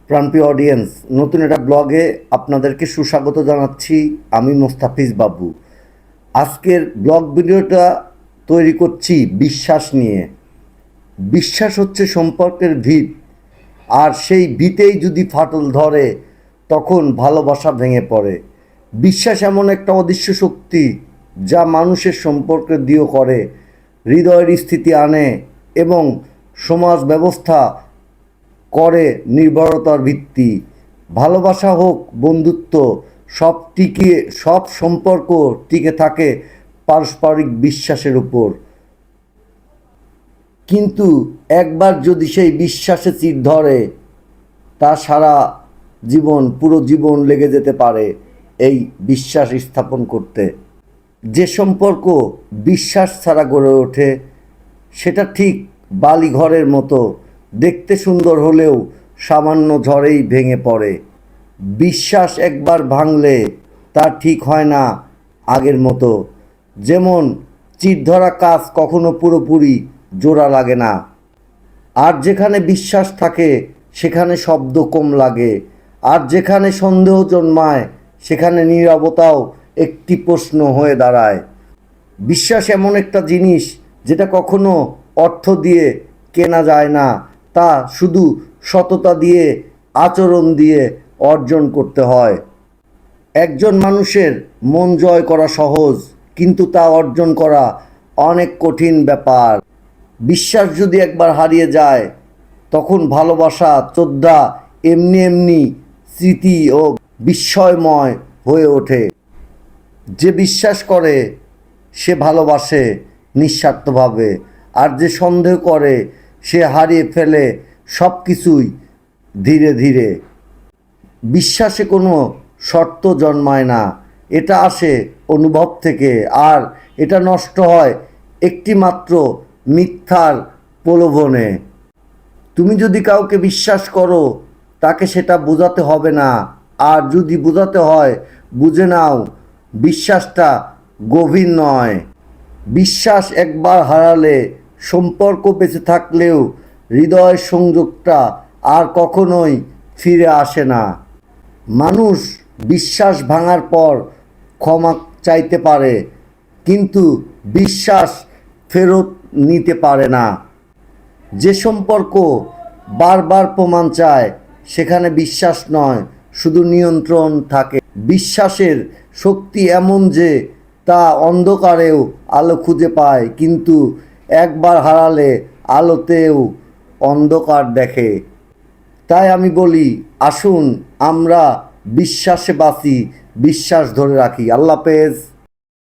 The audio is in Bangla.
প্রাণপ্রিয় অডিয়েন্স, নতুন একটা ব্লগে আপনাদেরকে সুস্বাগত জানাচ্ছি। আমি মোস্তাফিজ বাবু। আজকের ব্লগ ভিডিওটা তৈরি করছি বিশ্বাস নিয়ে। বিশ্বাস হচ্ছে সম্পর্কের ভিত, আর সেই ভিতেই যদি ফাটল ধরে তখন ভালোবাসা ভেঙে পড়ে। বিশ্বাস এমন একটা অদৃশ্য শক্তি যা মানুষের সম্পর্কে দৃঢ় করে, হৃদয়ের স্থিতি আনে এবং সমাজ ব্যবস্থা করে নির্ভরতার ভিত্তি। ভালোবাসা হোক বন্ধুত্ব, সব সম্পর্ক টিকে থাকে পারস্পরিক বিশ্বাসের উপর। কিন্তু একবার যদি সেই বিশ্বাসে চির ধরে, তা সারা জীবন, পুরো জীবন লেগে যেতে পারে এই বিশ্বাস স্থাপন করতে। যে সম্পর্ক বিশ্বাস ছাড়া গড়ে ওঠে সেটা ঠিক বালিঘরের মতো, দেখতে সুন্দর হলেও সামান্য ঝড়েই ভেঙে পড়ে। বিশ্বাস একবার ভাঙলে তা ঠিক হয় না আগের মতো। যেমন চিরধরা কাজ কখনো পুরোপুরি জোড়া লাগে না। আর যেখানে বিশ্বাস থাকে সেখানে শব্দ কম লাগে, আর যেখানে সন্দেহ জন্মায় সেখানে নীরবতাও একটি প্রশ্ন হয়ে দাঁড়ায়। বিশ্বাস এমন একটা জিনিস যেটা কখনো অর্থ দিয়ে কেনা যায় না, তা শুধু সততা দিয়ে, আচরণ দিয়ে অর্জন করতে হয়। একজন মানুষের মন জয় করা সহজ, কিন্তু তা অর্জন করা অনেক কঠিন ব্যাপার। বিশ্বাস যদি একবার হারিয়ে যায় তখন ভালোবাসা শ্রদ্ধা এমনি এমনি স্মৃতি ও বিস্ময়ময় হয়ে ওঠে। যে বিশ্বাস করে সে ভালোবাসে নিঃস্বার্থভাবে, আর যে সন্দেহ করে সে হারিয়ে ফেলে সব কিছুই ধীরে ধীরে। বিশ্বাসে কোনো শর্ত জন্মায় না, এটা আসে অনুভব থেকে, আর এটা নষ্ট হয় একটি মাত্র মিথ্যার প্রলোভনে। তুমি যদি কাউকে বিশ্বাস করো তাকে সেটা বোঝাতে হবে না, আর যদি বোঝাতে হয় বুঝে নাও বিশ্বাসটা গভীর নয়। বিশ্বাস একবার হারালে সম্পর্ক বেঁচে থাকলেও হৃদয়ের সংযোগটা আর কখনোই ফিরে আসে না। মানুষ বিশ্বাস ভাঙার পর ক্ষমা চাইতে পারে, কিন্তু বিশ্বাস ফেরত নিতে পারে না। যে সম্পর্ক বারবার প্রমাণ চায় সেখানে বিশ্বাস নয়, শুধু নিয়ন্ত্রণ থাকে। বিশ্বাসের শক্তি এমন যে তা অন্ধকারেও আলো খুঁজে পায়, কিন্তু একবার হারালে আলোতেও অন্ধকার দেখে। তাই আমি বলি, আসুন আমরা বিশ্বাসে বাঁচি, বিশ্বাস ধরে রাখি। আল্লাহ হাফেজ।